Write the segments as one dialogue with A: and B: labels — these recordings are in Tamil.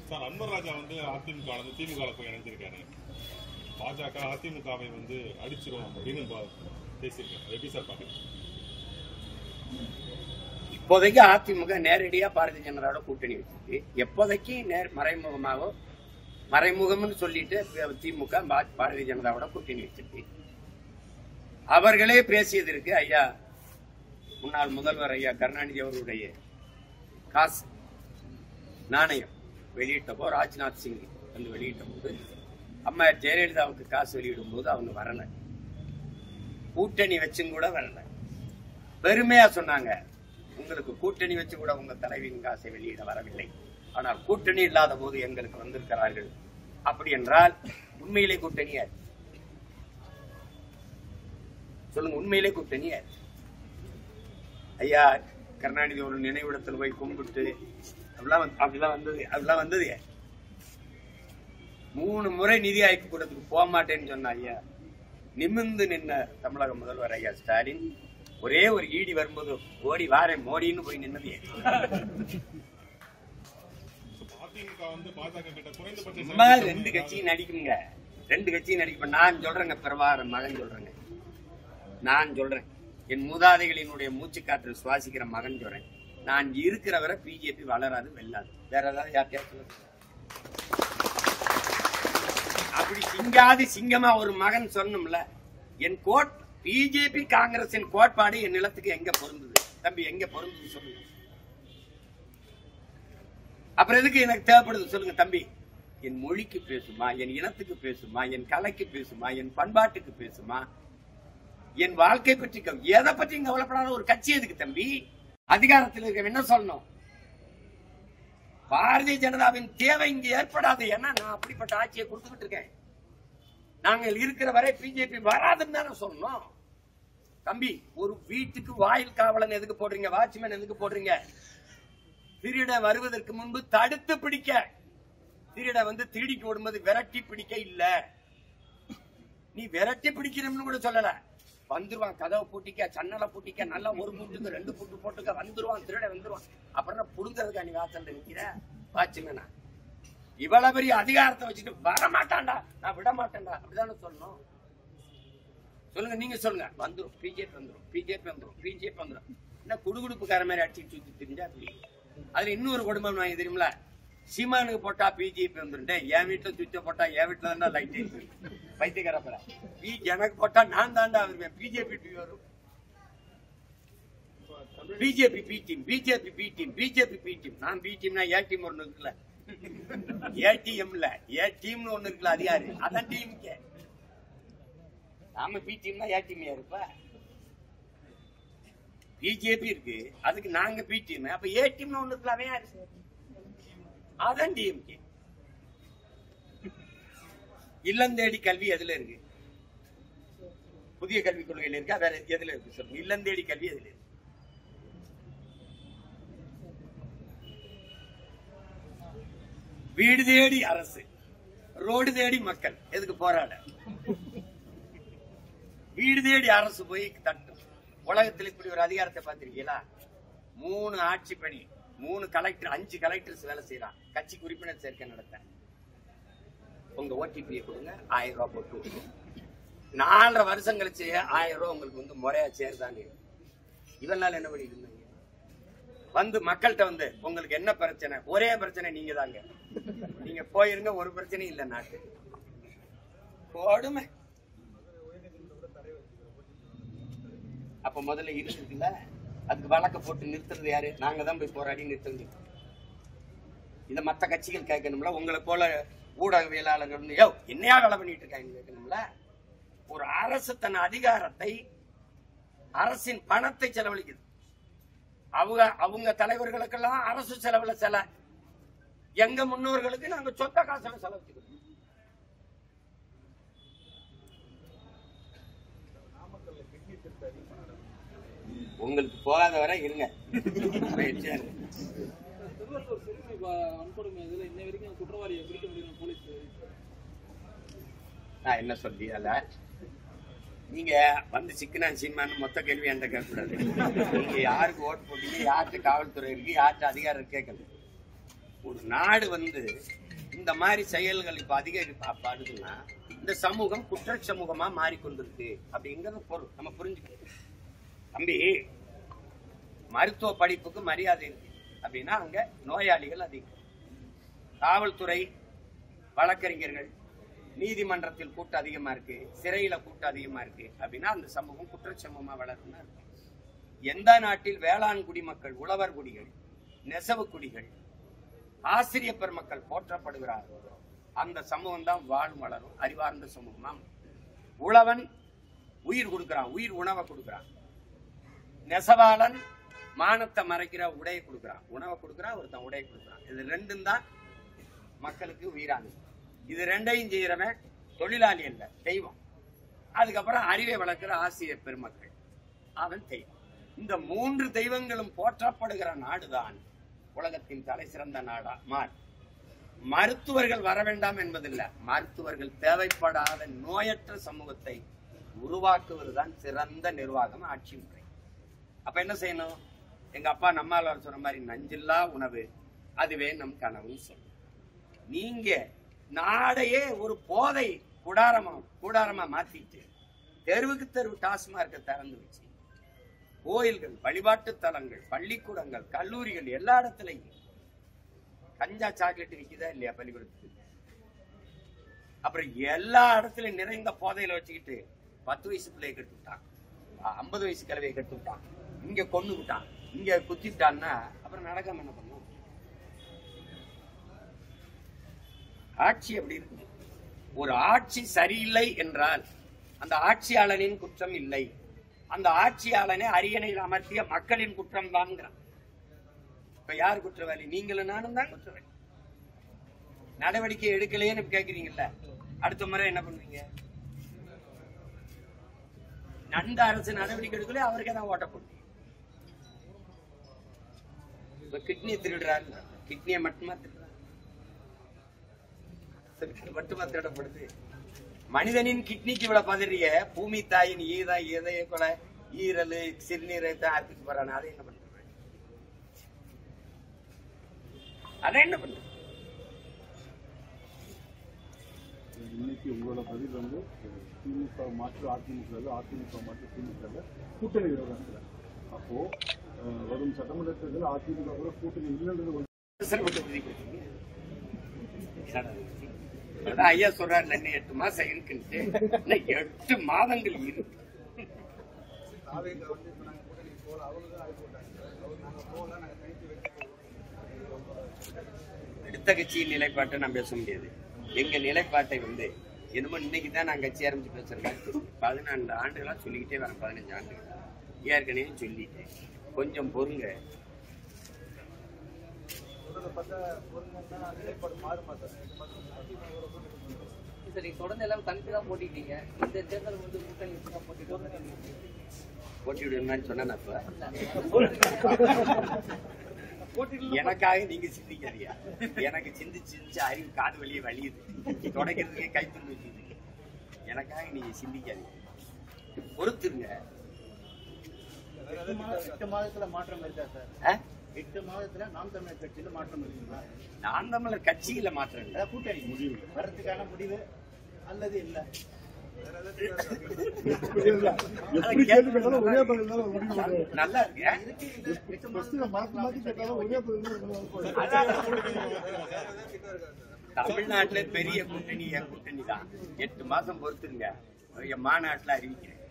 A: சார் அன்வர் ராஜா வந்து அதிமுக திமுக போய் இணைஞ்சிருக்காரு. பாஜக அதிமுகவை வந்து அடிச்சிரும் அப்படின்னு பேசியிருக்காரு. எப்படி சார் பாக்குறீங்க?
B: இப்போதைக்கு அதிமுக நேரடியா பாரதிய ஜனதாவோட கூட்டணி வச்சிருக்கு. எப்போதைக்கு மறைமுகம்னு சொல்லிட்டு திமுக பாரதிய ஜனதாவோட கூட்டணி வச்சிருக்கு. அவர்களே பேசியதற்கு ஐயா முன்னாள் முதல்வர் ஐயா கருணாநிதி அவருடைய காசு நாணயம் வெளியிட்டப்போ, ராஜ்நாத் சிங் வந்து வெளியிட்ட போது, அம்மா ஜெயலலிதாவுக்கு காசு வெளியிடும் போது அவங்க வரல, கூட்டணி வச்சும் கூட வரல. பெருமையா சொன்னாங்க, உங்களுக்கு கூட்டணி வச்சு கூட உங்க தலைவியின் காசை வெளியிட வரவில்லை, ஆனால் கூட்டணி இல்லாத போது எங்களுக்கு வந்திருக்கிறார்கள். அப்படி என்றால் உண்மையிலே கூட்டணியா சொல்லுங்க, உண்மையிலே கூட்டணியா? ஐயா கருணாநிதி ஒரு நினைவிடத்தில் போய் கும்பிட்டு அப்படிலாம் வந்தது. 3 முறை நிதி ஆய்வு கூடத்துக்கு போக மாட்டேன்னு சொன்ன ஐயா நிமிர்ந்து நின்ன தமிழக முதல்வர் ஐயா ஸ்டாலின் ஒரே ஒரு ஈடி வரும்போது ஓடி வாரேன் மோடின்னு போய் நின்னது. ரெண்டு கட்சியும் நடிக்குங்க, 2 கட்சியும் நடிக்க. நான் சொல்றேங்க, பிரபாகரன் மகன் சொல்றேங்க, நான் சொல்றேன், என் மூதாதைகளினுடைய மூச்சு காற்றில் சுவாசிக்கிற மகன் சொல்றேன். நான் இருக்கிற வரை பிஜேபி வளராது, வெல்லாது. வேற ஏதாவது யார்கிட்ட அப்படி சிங்காதி சிங்கமா ஒரு மகன் சொன்னோம்ல, என் பிஜேபி காங்கிரசின் கோட்பாடு என் நிலத்துக்கு எங்க பொருந்தது தம்பி? எங்க பொருந்தது சொல்லுங்க. அப்புறம் எதுக்கு எனக்கு தேவைப்படுது சொல்லுங்க தம்பி? என் மொழிக்கு பேசுமா, என் இனத்துக்கு பேசுமா, என் கலைக்கு பேசுமா, என் பண்பாட்டுக்கு பேசுமா, என் வாழ்க்கை பற்றி எதை பற்றி கவலைப்படாத ஒரு கட்சி எதுக்கு தம்பி? அதிகாரத்தில் இருக்க என்ன சொல்லணும்? பாரதிய ஜனதாவின் தேவை இங்க ஏற்படாது. ஏன்னா நான் அப்படிப்பட்ட ஆட்சியை கொடுத்துக்கிட்டு இருக்கேன். நாங்கள் இருக்கிற வரை பிஜேபி வராதுன்னு தானே சொல்லணும் தம்பி. ஒரு வீட்டுக்கு வாயில் காவலன் எதுக்கு போடுறீங்க? வாட்ச்மேன் எதுக்கு போடுறீங்க? திருட வருவதற்கு முன்பு தடுத்து பிடிக்க. திருட வந்து திருடிக்கு ஓடும்போது விரட்டி பிடிக்க இல்ல. நீ விரட்டி பிடிக்கிறோம்னு கூட சொல்லல. வந்துருவான், கதவை பூட்டிக்க, சன்னலை பூட்டிக்க, நல்லா ஒரு பூட்டுக்கு 2 பூட்டு போட்டுக்க, வந்துருவான், திருட வந்துருவான். அப்புறம் புடுங்கிறதுக்கா நீ வாசல் நிற்கிற வாட்ச்மேனா? இவ்வளவு பெரிய அதிகாரத்தை வச்சுட்டு வர மாட்டான்டா, நான் விட மாட்டேன்டா, அப்படிதானே சொல்லணும்? சொல்லுங்க, நீங்க சொல்லுங்க. வந்துரும், பிஜேபி வந்துரும், பிஜேபி வந்துரும், பிஜேபி வந்துரும். என்ன குடுகுடுப்புக்கார மாதிரி அடிச்சு சுத்தி தெரிஞ்சா தெரியும். அதுல இன்னொரு குடும்பம் வாங்கி தெரியுமில, சீமானுக்கு போட்டா பிஜேபி வந்துருண்டே, என் வீட்டுல சுவிட்ச போட்டா என் வீட்டுல தான்டா லைட் பைத்தியக்காரப்பட. எனக்கு போட்டா நான் தாண்டா வருவேன். பிஜேபி வரும், BJP B team, BJP B team, BJP B team. நான் பி டீம்னா ஏ டீம் ஒண்ணு இருக்குல்ல, ஏடிஎம்ல ஏ டீம்னு ஒண்ணு இருக்குல்ல, அது யாரு? அதான் டீமுக்கே. நாம பி டீம்னா ஏ டீம் யாருப்பா? பிஜேபி இருக்கு, அதுக்கு நாங்க பி டீம். அப்ப ஏ டீம்னு ஒண்ணு இருக்குல்ல, அவன் யாரு? அதான் டிஎம்கே. இல்லம் தேடி கல்வி எதுல இருக்கு? புதிய கல்விக் கொள்கையில இருக்கா? வேற எதுல இருக்கு சொல்லுங்க? இல்லம் தேடி கல்வி எதுல இருக்கு? வீடு தேடி அரசு, ரோடு தேடி மக்கள் எதுக்கு போராட? வீடு தேடி அரசு போய் தட்டும். உலகத்தில் இப்படி ஒரு அதிகாரத்தை பார்த்திருக்கீங்களா? 3 ஆட்சி பணி, 3 கலெக்டர், 5 கலெக்டர்ஸ் வேலை செய்யறான். கட்சி உறுப்பினர் சேர்க்கை நடத்த உங்க ஓடிபியை கொடுங்க, 1000 ரூபாய் போட்டு 4.5 வருஷம் கழிச்சு 1000 ரூபாய் உங்களுக்கு வந்து முறையா சேருதானே. இதனால என்ன பண்ணிட்டு இருந்தீங்க? வந்து மக்கள்கிட்ட வந்து உங்களுக்கு என்ன பிரச்சனை? ஒரே பிரச்சனை நீங்க தாங்க, நீங்க போயிருங்க, ஒரு பிரச்சனையும் இல்லை நாட்டு. போடுமே. அப்ப முதல்ல இருக்குல்ல, அதுக்கு வழக்க போட்டு நிறுத்துறது யாரு? நாங்க தான் போய் போராடி நிறுத்துறது. இத மத்த கட்சிகள் கேட்கணும்ல, உங்களை போல ஊடகவியலாளர்கள் என்னையா வேலை பண்ணிட்டு இருக்காங்க கேட்கணும்ல. ஒரு அரசு தன் அதிகாரத்தை, அரசின் பணத்தை செலவழிக்குது. அவங்க தலைவர்களுக்கெல்லாம் அரசு செலவுல செல, எங்க முன்னோர்களுக்கு நாங்க சொந்த காசுல செலவழிக்கிறோம். உங்களுக்கு போகாத வரை இருங்க. நான் என்ன சொல்லி அல்ல, நீங்க வந்து சிக்கனா சீமான்னு மொத்த கேள்வி என்கிட்ட கேட்கக்கூடாது. நீங்க யாருக்கு ஓட்டு போட்டீங்க, யார்கிட்ட காவல்துறை இருக்கு, யார்கிட்ட அதிகாரம் கேட்கல. ஒரு நாடு இந்த மாதிரி செயல்கள் இப்ப அதிகரிப்பாடுதுன்னா இந்த சமூகம் குற்ற சமூகமா மாறிக்கொண்டிருக்கு அப்படிங்கறது பொருள் நம்ம புரிஞ்சுக்கணும். தம்பி, மருத்துவ படிப்புக்கு மரியாதை இருக்கு அப்படின்னா அங்க நோயாளிகள் அதிகம், காவல்துறை, வழக்கறிஞர்கள், நீதிமன்றத்தில் கூட்டம் அதிகமா இருக்கு, சிறையில கூட்டம் அதிகமா இருக்கு அப்படின்னா அந்த சமூகம் குற்ற சமூகமா வளர்ந்து இருக்கும். எந்த நாட்டில் வேளாண் குடிமக்கள், உழவர் குடிகள், நெசவு குடிகள், ஆசிரியர் பெருமக்கள் போற்றப்படுகிறார்கள் அந்த சமூகம் தான் வாழும் வளரும் அறிவார்ந்த சமூகமா. உழவன் உயிர் கொடுக்கிறான், உயிர் உணவை கொடுக்கிறான். நெசவாளன் மானத்தை மறைக்கிற உடையை கொடுக்கிறான், உணவை கொடுக்கிறான், ஒருத்தன் உடையை கொடுக்கிறான். இது ரெண்டும் தான் மக்களுக்கு உயிரானது. இது ரெண்டையும் செய்யறவன் தொழிலாளி அல்ல, தெய்வம். அதுக்கப்புறம் அறிவை வளர்க்கிற ஆசிரியர் பெருமக்கள், அவன் தெய்வம். இந்த 3 தெய்வங்களும் போற்றப்படுகிற நாடுதான் உலகத்தின் தலை சிறந்த நாடா மாறு. மருத்துவர்கள் வர வேண்டாம் என்பதில்லை, மருத்துவர்கள் தேவைப்படாத நோயற்ற சமூகத்தை உருவாக்குவதுதான் சிறந்த நிர்வாகம், ஆட்சி முறை. அப்ப என்ன செய்யணும்? எங்க அப்பா நம்மால் சொன்ன மாதிரி நஞ்சில்லா உணவு அதுவே நம் கனவுன்னு சொல்லணும். நீங்க நாடையே ஒரு போதை கூடாரமா மாத்திட்டு தெருவுக்கு தெருவு டாஸ்மார்க்க திறந்து வச்சு கோயில்கள், வழிபாட்டு தலங்கள், பள்ளிக்கூடங்கள், கல்லூரிகள் எல்லா இடத்துலையும் கஞ்சா சாக்லேட் விற்குதா இல்லையா பள்ளிக்கூடத்துக்கு? அப்புறம் எல்லா இடத்துலயும் நிறைந்த போதையில வச்சுக்கிட்டு 10 வயசு பிள்ளையை கெடுத்து விட்டான், 50 வயசு கிழவியை கெடுத்து விட்டான், இங்க கொண்டு விட்டான், இங்க குத்திட்டான்னா அப்புறம் நடக்காம என்ன பண்ணும்? ஆட்சி அப்படி இருக்கு. ஒரு ஆட்சி சரியில்லை என்றால் அந்த ஆட்சியாளனின் குற்றம் இல்லை, அந்த ஆட்சியாளனை அரியணையில் அமர்த்திய மக்களின் குற்றம் தான். இப்ப யார் குற்றவாளி? நீங்களும் நானும் தான் குற்றவாளி. நடவடிக்கை எடுக்கலையேன்னு கேக்குறீங்கல்ல, அடுத்த முறை என்ன பண்ணுவீங்க? நந்த அரசு நடவடிக்கை எடுக்கல, அவருக்கே தான் ஓட்ட போடுவீங்க. இப்ப கிட்னியை திருடுறாரு, கிட்னியை மட்டுமா திருடுறாரு? மட்டுமா திருடப்படுது? மனிதனின் கிட்னிக்கு விட பதறிய பூமி தாயின் இதய கொலை, ஈரல், சிறுநீரை தான் அறுத்துட்டு போறானே, அதை என்ன பண்ற? அதை என்ன பண்ற?
C: இன்னைக்கு உங்களோட பதில் திமுக மாற்று அதிமுக, அதிமுக மாற்று திமுக கூட்டணி விவகாரத்தில். அப்போ வரும் சட்டமன்ற தேர்தல் அதிமுக கூட கூட்டணி இல்லைன்றது
B: ஐயா சொல்றாரு, 8 மாசம் இருக்குன்ட்டு. 8 மாதங்கள் இருக்கு. அடுத்த கட்சியின் நிலைப்பாட்டை நான் பேச முடியாது. எங்க நிலைப்பாட்டை என்னமோ இன்னைக்குதான் நான் கட்சி ஆரம்பிச்சு பேசுறேன். 14 ஆண்டுகளா சொல்லிக்கிட்டே வரேன், 15 ஆண்டுகள் ஏற்கனவே சொல்லிட்டேன். கொஞ்சம் பொறுங்க.
D: தொடர்ந்து எல்லாம் தனித்துதான் போட்டிட்டீங்க. இந்த தேர்தல் கூட்டணி
B: போட்டிவிடுன்னு சொன்னா எனக்காக நீங்க சிந்திக்காதியா? எனக்கு சிந்திச்சு அறிவு காது வழியே வலியுது, தொடக்கிறதுக்கே கைத்தொண்டு வச்சுது. எனக்காக நீங்க சிந்திக்காதீங்க, பொறுத்துருங்க.
C: 8 மாதத்துல மாற்றம் இருக்கா சார்? 8 மாதத்துல நாம் தமிழர் கட்சியில மாற்றம் இருக்குங்களா?
B: நாம் தமிழர் கட்சியில மாற்றம் இல்லை, கூட்டணி
C: முடிவு வரதுக்கான முடிவு அல்லது இல்ல?
B: நல்லா இருக்கு. தமிழ்நாட்டுல பெரிய கூட்டணி என் கூட்டணி தான். 8 மாசம் பொறுத்துருங்க, மாநாட்டுல அறிவிக்கிறேன்.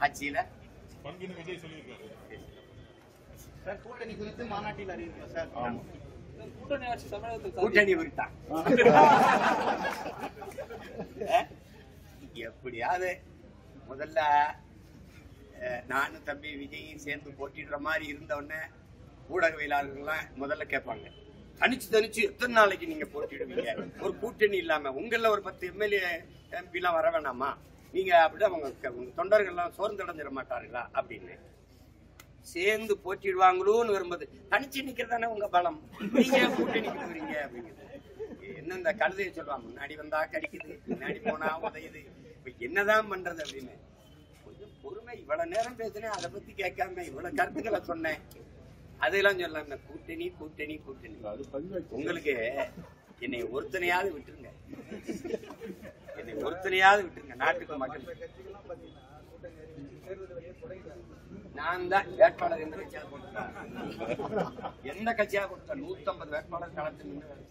B: ஆட்சியில
C: கூட்டணி குறித்து மாநாட்டில் அறிவிக்கிறேன் சார்.
B: கூட்டணி குறித்தான் எப்படியாவது முதல்ல நானும் தம்பி விஜயும் சேர்ந்து போட்டிடுற மாதிரி இருந்தவொடனே ஊடகவியலாளர்கள்லாம் முதல்ல கேட்பாங்க, தனிச்சு எத்தனை நாளைக்கு நீங்க போட்டிடுவீங்க? ஒரு கூட்டணி இல்லாம உங்கள ஒரு 10 எம்எல்ஏ எம்பி எல்லாம் வர வேணாமா? நீங்க அப்படி அவங்க தொண்டர்கள்லாம் சோர்ந்தடைஞ்சிட மாட்டார்களா அப்படின்னு. சேர்ந்து போட்டிடுவாங்களோன்னு வரும்போது தனிச்சு நிக்கிறதானே உங்க பலம், நீங்க கூட்டணிக்கு போறீங்க அப்படிங்கிறது. என்ன இந்த கழுதையை சொல்லுவாங்க, முன்னாடி வந்தா கடிக்குது, முன்னாடி போனா உதையுது, இப்ப என்னதான் பண்றது அப்படின்னு. கொஞ்சம் பொறுமை. இவ்வளவு நேரம் பேசினேன், அதை பத்தி கேட்காம இவ்வளவு கருத்துக்களை சொன்னேன். அதெல்லாம் சொல்லாம கூட்டணி கூட்டணி கூட்டணி. உங்களுக்கு என்னை ஒருத்தனையாவது விட்டுருங்க, என்னை ஒருத்தனையாவது விட்டுருங்க. நாட்டுக்கு மக்கள் நான் தான் வேட்பாளர் எந்த கட்சியாக கொடுத்தேன், எந்த கட்சியாக கொடுத்தேன்? 150 வேட்பாளர் களத்தில் நின்று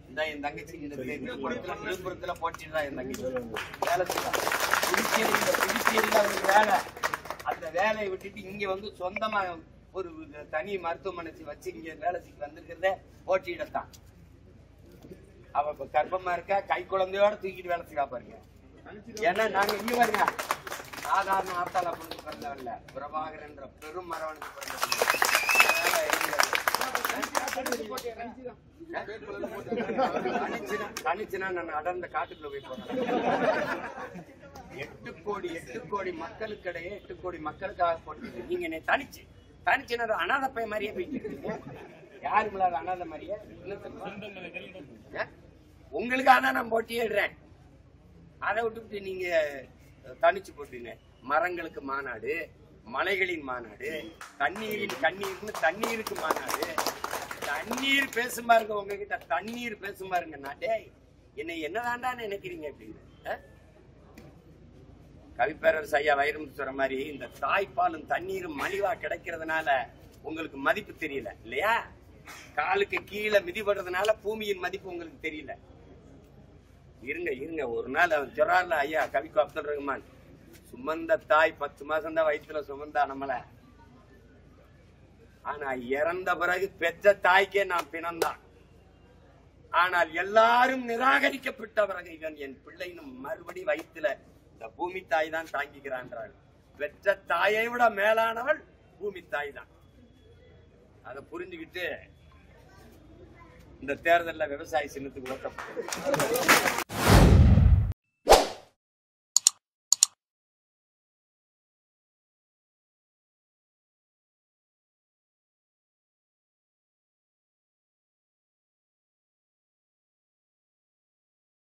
B: இந்த என் தங்கச்சி விழுப்புரத்துல போட்டிடுறா. என் தங்கச்சி வேலை செய்யலாம். புதுச்சேரியில ஒரு வேலை, அந்த வேலையை விட்டுட்டு இங்க வந்து சொந்தமா ஒரு தனி மருத்துவமனை வச்சு இங்க வேலை செய்ய வந்திருக்கிறத போட்டியிடத்தான். அவ இப்ப கர்ப்பமா இருக்கா, கை குழந்தையோட தூக்கிட்டு வேலை செய்வா பாருங்க. ஏன்னா நாங்க இங்க பாருங்க, சாதாரண ஆத்தால பொண்ணு பிறந்தவல்ல, பிரபாகர் என்ற பெரும் மரவனுக்கு தனிச்சுனா நான் அடர்ந்த காட்டுக்குள்ள போய் போறேன். 8 கோடி மக்களுக்கிடையே 8 கோடி மக்களுக்காக போட்டு நீங்க என்னை தனிச்சுனா அனாதை பையன் மாதிரியே போயிட்டு இருக்கீங்க. யாருமில்லாத அனாதை மாதிரியே. உங்களுக்காக தான் நான் போட்டியிடுறேன். அதை விட்டுவிட்டு நீங்க தனிச்சு போட்டீங்க. மரங்களுக்கு மாநாடு, மலைகளின் மாநாடு, தண்ணீருக்கு மாநாடு. தண்ணீர் பேசும் பாருங்க, உங்ககிட்ட தண்ணீர் பேசும் பாருங்க. நாட்டே என்னை என்னதாண்டா நினைக்கிறீங்க அப்படின்னு. கவிப்பேரரசு ஐயா வைரமுத்து சொல்ற மாதிரி இந்த தாய்ப்பாலும் தண்ணீரும் மலிவா கிடைக்கிறதுனால உங்களுக்கு மதிப்பு தெரியல இல்லையா? காலுக்கு கீழே மிதிபடுறதுனால பூமியின் மதிப்பு உங்களுக்கு தெரியல. இருங்க ஒரு நாள் அவர் சொல்றாருல ஐயா கவிக்கு அப்துல் ரஹ்மான், சுமந்த தாய் 10 மாசம் தான் வயிற்றுல சுமந்தா நம்மள, ஆனா இறந்த பிறகு பெற்ற தாய்க்கே நான் பிணந்தான். ஆனால் எல்லாரும் நிராகரிக்கப்பட்ட பிறகு இவன் என் பிள்ளைன்னு மறுபடி வயிற்றுல இந்த பூமி தாய் தான் தாங்கிக்கிறான்றாள். பெற்ற தாயை விட மேலானவள் பூமி தாய் தான். அதை புரிஞ்சுக்கிட்டு இந்த தேர்தலில் விவசாய சின்னத்துக்கு ஓட்டப்பட்டது.